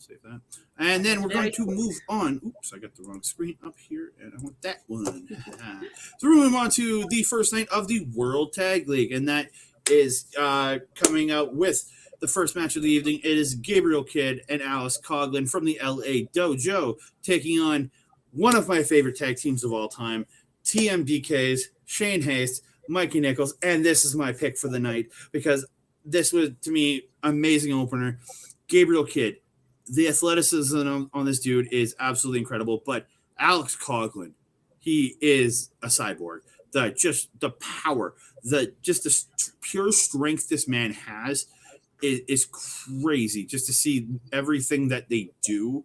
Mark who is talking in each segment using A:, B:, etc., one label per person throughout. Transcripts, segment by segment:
A: Save that. And then we're going to move on. Oops, I got the wrong screen up here, and I want that one. So we're moving on to the first night of the World Tag League, and that is coming out with the first match of the evening. It is Gabriel Kidd and Alex Coughlin from the LA Dojo taking on one of my favorite tag teams of all time, TMDK's Shane Haste, Mikey Nicholls, and this is my pick for the night because this was, to me, amazing opener. Gabriel Kidd, the athleticism on this dude is absolutely incredible, but Alex Coughlin, he is a cyborg. The power, the pure strength this man has is crazy. Just to see everything that they do,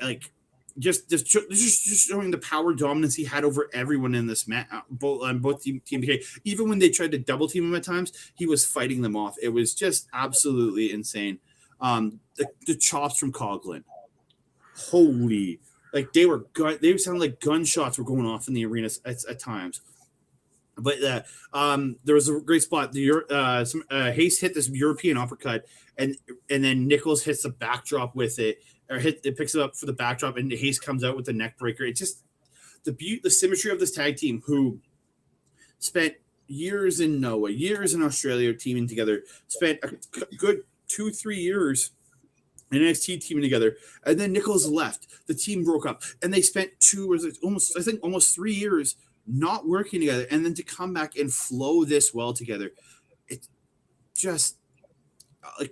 A: like just showing the power dominance he had over everyone in this match, both Team BK. Even when they tried to double team him at times, he was fighting them off. It was just absolutely insane. The chops from Coughlin, holy, like they sounded like gunshots were going off in the arena at times. But there was a great spot. Haste hit this European uppercut, and then Nicholls hits the backdrop with it, or it picks it up for the backdrop, and Haste comes out with the neck breaker. It's just the symmetry of this tag team, who spent years in Noah, years in Australia teaming together, spent a good 2-3 years in NXT teaming together, and then Nicholls left. The team broke up, and they spent almost 3 years not working together, and then to come back and flow this well together, it's just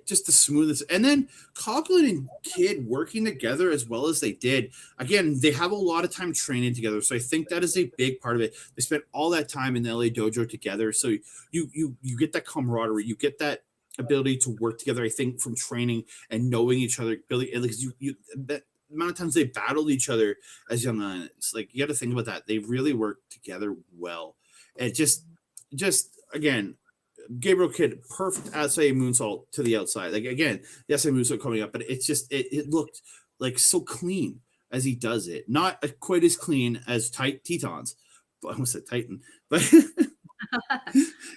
A: the smoothest. And then Coughlin and Kidd working together as well as they did. Again, they have a lot of time training together, so I think that is a big part of it. They spent all that time in the LA Dojo together, so you get that camaraderie, you get that ability to work together. I think from training and knowing each other, because that amount of times they battled each other as young men. It's like you got to think about that. They really work together well, and just again, Gabriel Kidd, perfect SA moonsault to the outside. Like again, the SA moonsault coming up, but it's just it looked like so clean as he does it. Not quite as clean as Tetons, but I almost said Titan, but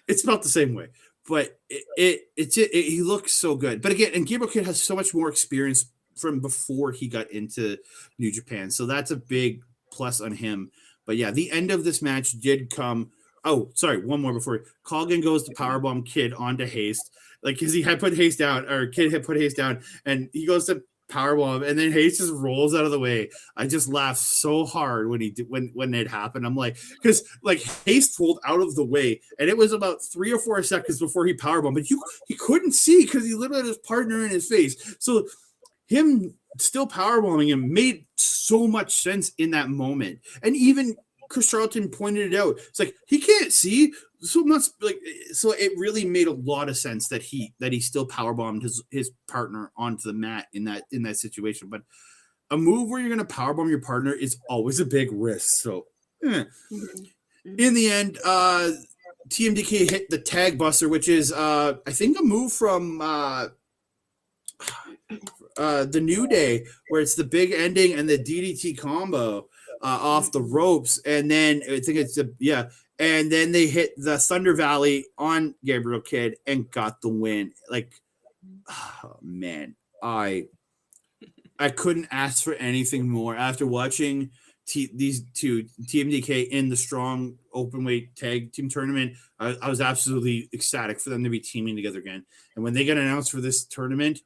A: it's about the same way. But he looks so good. But again, and Gabriel Kidd has so much more experience from before he got into New Japan. So that's a big plus on him. But yeah, the end of this match did come. Oh, sorry, one more before Coughlin goes to powerbomb Kidd onto Haste. Like, because he had put Haste down, or Kidd had put Haste down, and he goes to powerbomb, and then Haste just rolls out of the way. I just laughed so hard when when it happened. I'm like, because like Haste rolled out of the way, and it was about 3 or 4 seconds before he powerbombed, but he couldn't see because he literally had his partner in his face. So him still powerbombing him made so much sense in that moment. And even Chris Charlton pointed it out. It's like he can't see, so it really made a lot of sense that he still powerbombed his partner onto the mat in that situation. But a move where you're going to powerbomb your partner is always a big risk. So in the end, TMDK hit the tag buster, which is I think a move from the New Day, where it's the big ending and the DDT combo off the ropes, and then I think and then they hit the Thunder Valley on Gabriel Kidd and got the win. Like, oh, man, I couldn't ask for anything more after watching these two TMDK in the strong openweight tag team tournament. I was absolutely ecstatic for them to be teaming together again. And when they got announced for this tournament,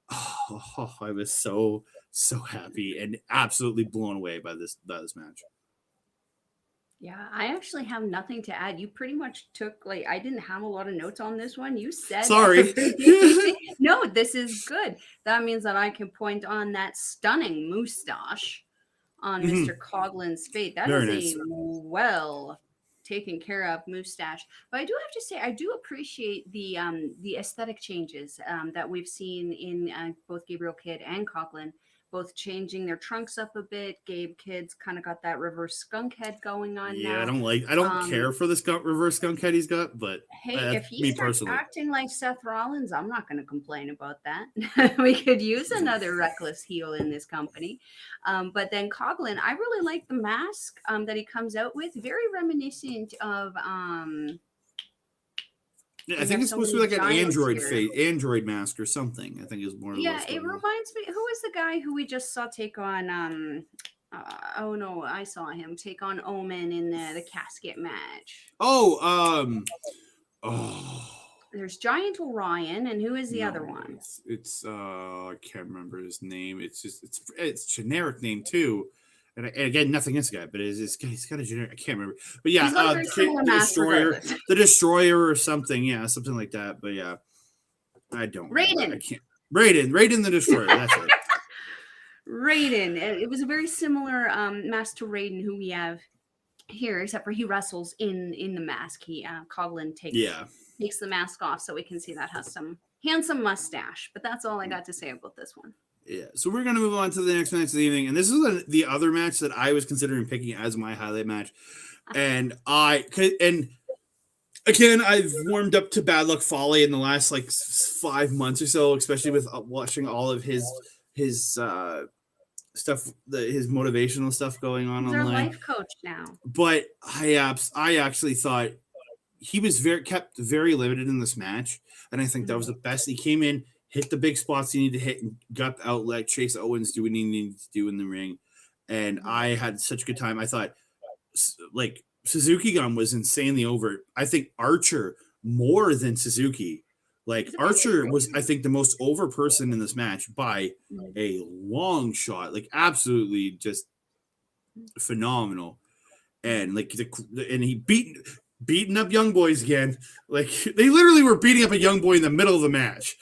A: I was so happy and absolutely blown away by this match.
B: Yeah, I actually have nothing to add. You pretty much took, like, I didn't have a lot of notes on this one. You said
A: sorry.
B: No, this is good. That means that I can point on that stunning moustache on Mr. Coughlin's face. That Very is nice. A well taken care of mustache. But I do have to say, I do appreciate the aesthetic changes that we've seen in both Gabriel Kidd and Coughlin, both changing their trunks up a bit. Gabe Kidd's kind of got that reverse skunk head going on now.
A: I don't care for this reverse skunk head he's got, but
B: hey, if he starts acting like Seth Rollins, I'm not going to complain about that. We could use another reckless heel in this company. But then Coughlin, I really like the mask that he comes out with. Very reminiscent of
A: Yeah, I think it's supposed to be like an Android mask or something. I think is more.
B: Yeah, it reminds me. Who was the guy who we just saw take on? Oh no, I saw him take on Omen in the casket match. There's Giant Orion, and who is the other one?
A: It's I can't remember his name. It's generic name too. And again, nothing against the guy, but he's got a generic. I can't remember. But yeah, the Destroyer or something. Yeah, something like that. But yeah, I don't.
B: Raiden.
A: I can't. Raiden the Destroyer. That's it.
B: Raiden. It was a very similar mask to Raiden, who we have here, except for he wrestles in the mask. Coughlin takes the mask off, so we can see that has some handsome mustache. But that's all I got to say about this one.
A: Yeah, so we're going to move on to the next match of the evening, and this is the other match that I was considering picking as my highlight match, and again, I've warmed up to Bad Luck Fale in the last 5 months or so, especially with watching all of his stuff, his motivational stuff going on online.
B: He's our life coach now.
A: But I actually thought he was kept very limited in this match, and I think that was the best. He came in, hit the big spots he needed to hit, and got the outlet. Chase Owens do what he needed to do in the ring. And I had such a good time. I thought, Suzuki Gun was insanely over. I think Archer more than Suzuki. Archer was, I think, the most over person in this match by a long shot. Absolutely just phenomenal. And, and he beating up young boys again. They literally were beating up a young boy in the middle of the match.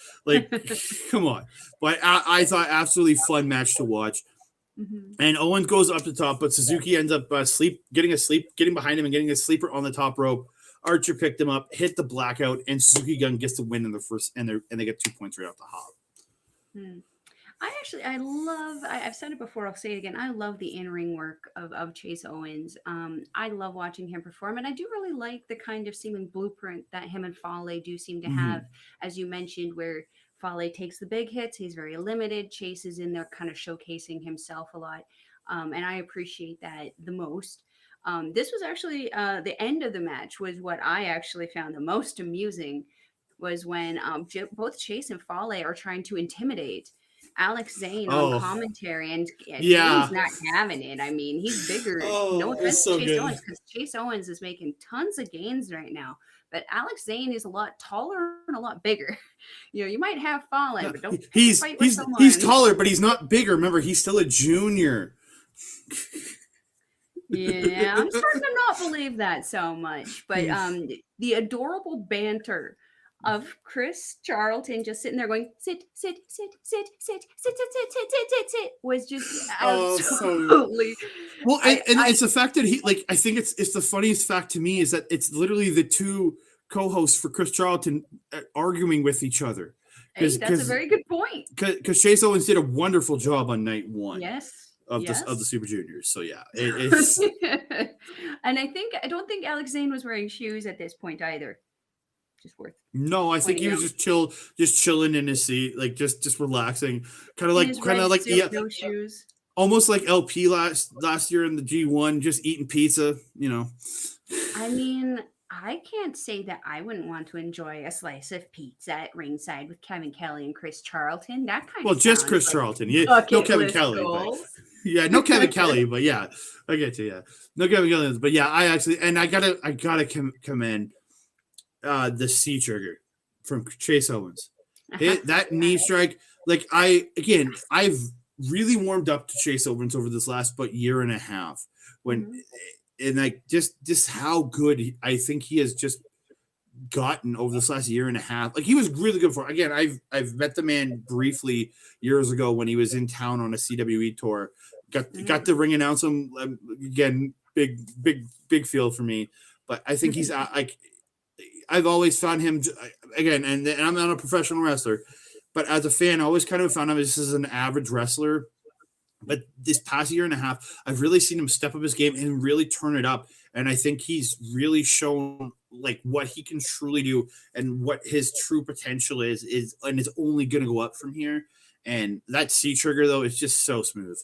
A: Come on. But I thought absolutely fun match to watch. Mm-hmm. And Owens goes up the top, but Suzuki ends up getting behind him and getting a sleeper on the top rope. Archer picked him up, hit the blackout, and Suzuki Gun gets the win in the first, and they get 2 points right off the hop.
B: I've said it before, I'll say it again. I love the in-ring work of Chase Owens. I love watching him perform, and I do really like the kind of seeming blueprint that him and Fale do seem to have, as you mentioned, where Fale takes the big hits. He's very limited. Chase is in there kind of showcasing himself a lot, and I appreciate that the most. This was actually the end of the match was what I actually found the most amusing, was when both Chase and Fale are trying to intimidate Alex Zane on commentary, and Zane's not having it. I mean, he's bigger. No offense to Chase Owens, because Chase Owens is making tons of gains right now. But Alex Zane is a lot taller and a lot bigger. You might have Fale, but don't fight with someone.
A: He's taller, but he's not bigger. Remember, he's still a junior.
B: Yeah, I'm starting to not believe that so much. But the adorable banter of Chris Charlton just sitting there going, sit, sit, sit, sit, sit, sit, sit, sit, sit, sit, sit, sit, was just absolutely.
A: Well, and it's the fact that I think it's the funniest fact to me is that it's literally the two co-hosts for Chris Charlton arguing with each other.
B: That's a very good point.
A: Because Chase Owens did a wonderful job on night one.
B: Yes.
A: Of the Super Juniors. So yeah,
B: it's and I don't think Alex Zane was wearing shoes at this point either.
A: No, I think he was just chilling in his seat, just relaxing, kind of like
B: no shoes,
A: almost like LP last year in the G1, just eating pizza.
B: I mean, I can't say that I wouldn't want to enjoy a slice of pizza at ringside with Kevin Kelly and Chris Charlton. That kind of
A: just Chris Charlton, no Kevin Kelly. Yeah, no Kevin Kelly, but yeah, I get you. Yeah, no Kevin Kelly, but yeah, I gotta commend the C trigger from Chase Owens. That knee strike, I've really warmed up to Chase Owens over this last year and a half and just how good I think he has just gotten over this last year and a half. He was really good for. Again, I've met the man briefly years ago when he was in town on a CWE tour. Got to ring announce him again. Big field for me, but I think he's I've always found him again, and I'm not a professional wrestler, but as a fan, I always kind of found him as an average wrestler. But this past year and a half, I've really seen him step up his game and really turn it up. And I think he's really shown what he can truly do and what his true potential is and it's only going to go up from here. And that C trigger though is just so smooth.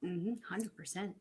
B: 100%.